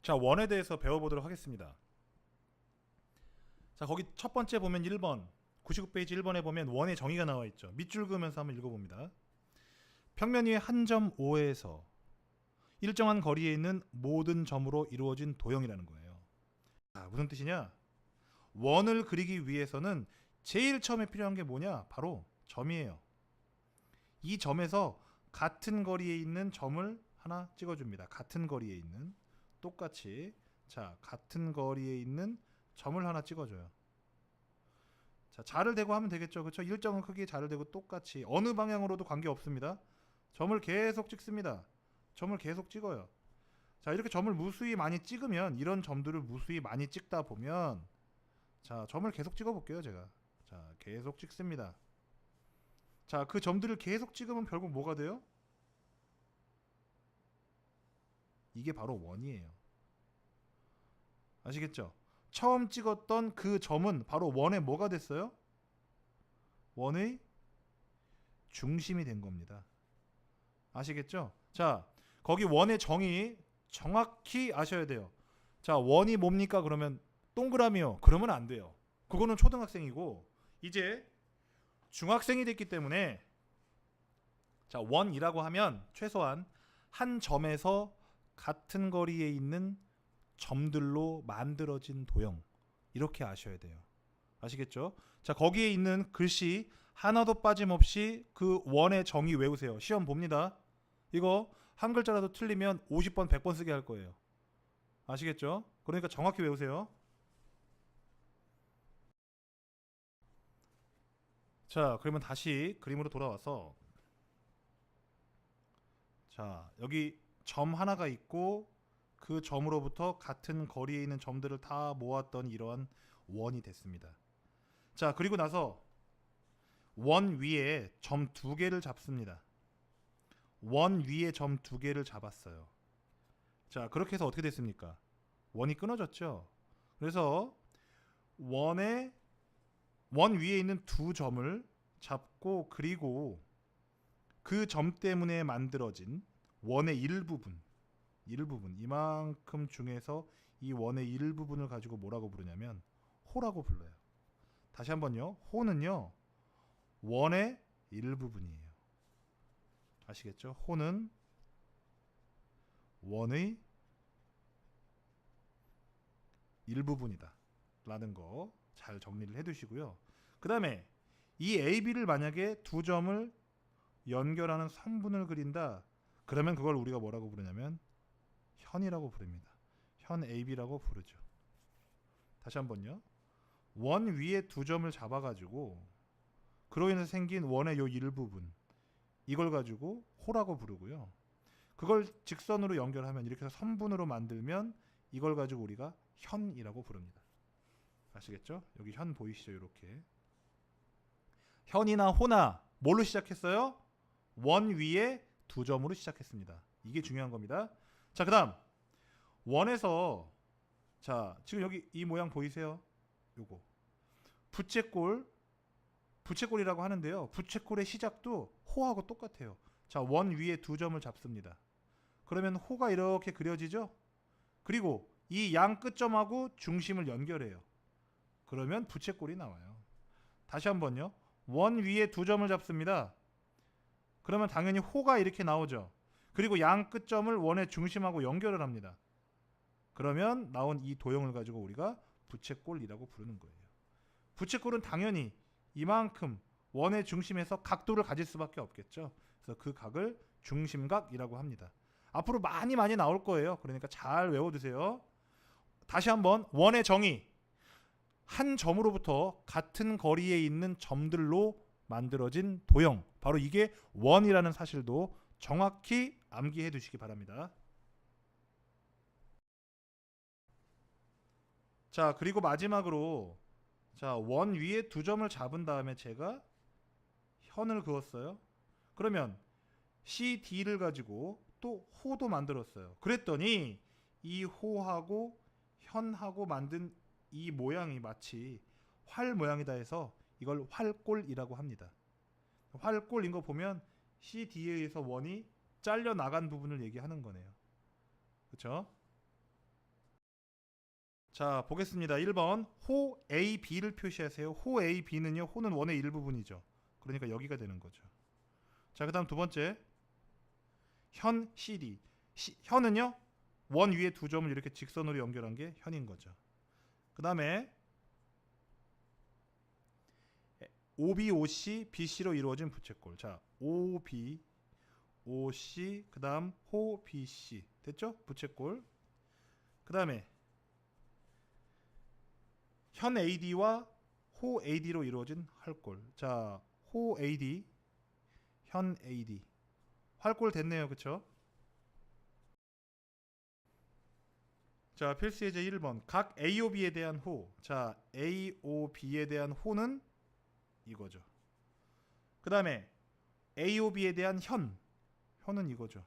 자, 원에 대해서 배워보도록 하겠습니다. 자, 거기 첫 번째 보면 1번 99페이지 1번에 보면 원의 정의가 나와 있죠. 밑줄 그으면서 한번 읽어봅니다. 평면 위에 한 점 O에서 일정한 거리에 있는 모든 점으로 이루어진 도형이라는 거예요. 자, 무슨 뜻이냐? 원을 그리기 위해서는 제일 처음에 필요한 게 뭐냐? 바로 점이에요. 이 점에서 같은 거리에 있는 점을 하나 찍어줍니다. 같은 거리에 있는, 똑같이, 자, 같은 거리에 있는 점을 하나 찍어줘요. 자, 자를 대고 하면 되겠죠. 그렇죠? 일정한 크기의 자를 대고 똑같이 어느 방향으로도 관계 없습니다. 점을 계속 찍습니다. 점을 계속 찍어요. 자, 이렇게 점을 무수히 많이 찍으면, 이런 점들을 무수히 많이 찍다 보면, 자, 점을 계속 찍어 볼게요. 제가, 자, 계속 찍습니다. 자, 그 점들을 계속 찍으면 결국 뭐가 돼요? 이게 바로 원이에요. 아시겠죠? 처음 찍었던 그 점은 바로 원의 뭐가 됐어요? 원의 중심이 된 겁니다. 아시겠죠? 자, 거기 원의 정의 정확히 아셔야 돼요. 자, 원이 뭡니까? 그러면 동그라미요. 그러면 안 돼요. 그거는 초등학생이고, 이제 중학생이 됐기 때문에, 자, 원이라고 하면 최소한 한 점에서 같은 거리에 있는 점들로 만들어진 도형, 이렇게 아셔야 돼요. 아시겠죠? 자, 거기에 있는 글씨 하나도 빠짐없이 그 원의 정의 외우세요. 시험 봅니다. 이거 한 글자라도 틀리면 50번 100번 쓰게 할 거예요. 아시겠죠? 그러니까 정확히 외우세요. 자, 그러면 다시 그림으로 돌아와서, 자, 여기 점 하나가 있고 그 점으로부터 같은 거리에 있는 점들을 다 모았던 이러한 원이 됐습니다. 자, 그리고 나서 원 위에 점 두 개를 잡습니다. 원 위에 점 두 개를 잡았어요. 자, 그렇게 해서 어떻게 됐습니까? 원이 끊어졌죠. 그래서 원 위에 있는 두 점을 잡고, 그리고 그 점 때문에 만들어진 원의 일부분, 이만큼 중에서 이 원의 일부분을 가지고 뭐라고 부르냐면 호라고 불러요. 다시 한번요. 호는요, 원의 일부분이에요. 아시겠죠? 호는 원의 일부분이다 라는 거 잘 정리를 해 두시고요. 그 다음에 이 AB를 만약에 두 점을 연결하는 선분을 그린다, 그러면 그걸 우리가 뭐라고 부르냐면 현이라고 부릅니다. 현 AB라고 부르죠. 다시 한번요. 원 위에 두 점을 잡아가지고 그로 인해서 생긴 원의 요 일부분, 이걸 가지고 호라고 부르고요. 그걸 직선으로 연결하면, 이렇게 해서 선분으로 만들면 이걸 가지고 우리가 현이라고 부릅니다. 아시겠죠? 여기 현 보이시죠? 이렇게 현이나 호나 뭘로 시작했어요? 원 위에 두 점으로 시작했습니다. 이게 중요한 겁니다. 자, 그 다음 원에서, 자, 지금 여기 이 모양 보이세요? 요거 부채꼴이라고 하는데요. 부채꼴의 시작도 호하고 똑같아요. 자, 원 위에 두 점을 잡습니다. 그러면 호가 이렇게 그려지죠? 그리고 이 양 끝점하고 중심을 연결해요. 그러면 부채꼴이 나와요. 다시 한번요. 원 위에 두 점을 잡습니다. 그러면 당연히 호가 이렇게 나오죠. 그리고 양 끝점을 원의 중심하고 연결을 합니다. 그러면 나온 이 도형을 가지고 우리가 부채꼴이라고 부르는 거예요. 부채꼴은 당연히 이만큼 원의 중심에서 각도를 가질 수밖에 없겠죠. 그래서 그 각을 중심각이라고 합니다. 앞으로 많이 나올 거예요. 그러니까 잘 외워두세요. 다시 한번 원의 정의, 한 점으로부터 같은 거리에 있는 점들로 만들어진 도형, 바로 이게 원이라는 사실도 정확히 암기해 두시기 바랍니다. 자, 그리고 마지막으로, 자, 원 위에 두 점을 잡은 다음에 제가 현을 그었어요. 그러면 CD를 가지고 또 호도 만들었어요. 그랬더니 이 호하고 현하고 만든 이 모양이 마치 활 모양이다 해서 이걸 활골이라고 합니다. 활골인 거 보면 CD에서 원이 잘려 나간 부분을 얘기하는 거네요. 그렇죠? 자, 보겠습니다. 1번 호 AB를 표시하세요. 호 AB는요. 호는 원의 일부분이죠. 그러니까 여기가 되는 거죠. 자, 그 다음 두 번째 현 CD. 현은요. 원 위에 두 점을 이렇게 직선으로 연결한 게 현인 거죠. 그 다음에 OB, OC, BC로 이루어진 부채꼴. 자, OB, OC, 그 다음 호 BC. 됐죠? 부채꼴. 그 다음에 현 AD와 호 AD로 이루어진 활골. 자, 호 AD, 현 AD. 활골 됐네요. 그쵸? 자, 필수 예제 1번. 각 AOB에 대한 호. 자, AOB에 대한 호는 이거죠. 그 다음에 AOB에 대한 현은 이거죠.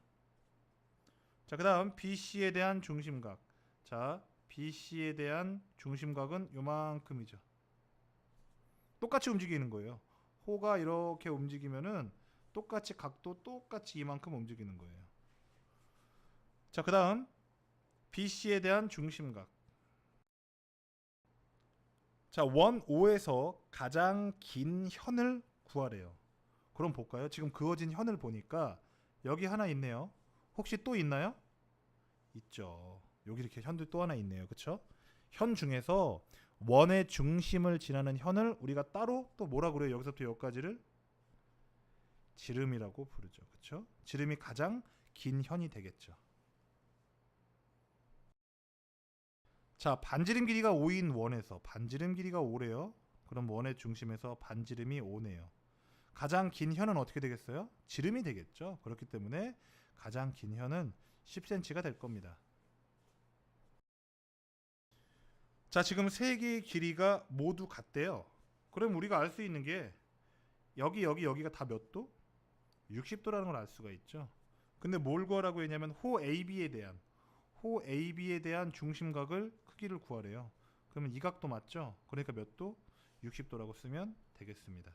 자, 그 다음 BC에 대한 중심각. 자, BC에 대한 중심각은 요만큼이죠. 똑같이 움직이는 거예요. 호가 이렇게 움직이면은 똑같이 각도 똑같이 이만큼 움직이는 거예요. 자, 그 다음 BC에 대한 중심각. 자, 원 O에서 가장 긴 현을 구하래요. 그럼 볼까요? 지금 그어진 현을 보니까 여기 하나 있네요. 혹시 또 있나요? 있죠. 여기 이렇게 현도 또 하나 있네요. 그쵸? 현 중에서 원의 중심을 지나는 현을 우리가 따로 또 뭐라 그래요? 여기서부터 여기까지를 지름이라고 부르죠. 그쵸? 지름이 가장 긴 현이 되겠죠. 자, 반지름 길이가 5인 원에서 반지름 길이가 5래요. 그럼 원의 중심에서 반지름이 5네요. 가장 긴 현은 어떻게 되겠어요? 지름이 되겠죠. 그렇기 때문에 가장 긴 현은 10cm가 될 겁니다. 자, 지금 세 개의 길이가 모두 같대요. 그럼 우리가 알 수 있는 게 여기가 다 몇 도? 60도라는 걸 알 수가 있죠. 근데 뭘 구하라고 했냐면 호 AB에 대한 중심각을 크기를 구하래요. 그러면 이 각도 맞죠? 그러니까 몇 도? 60도라고 쓰면 되겠습니다.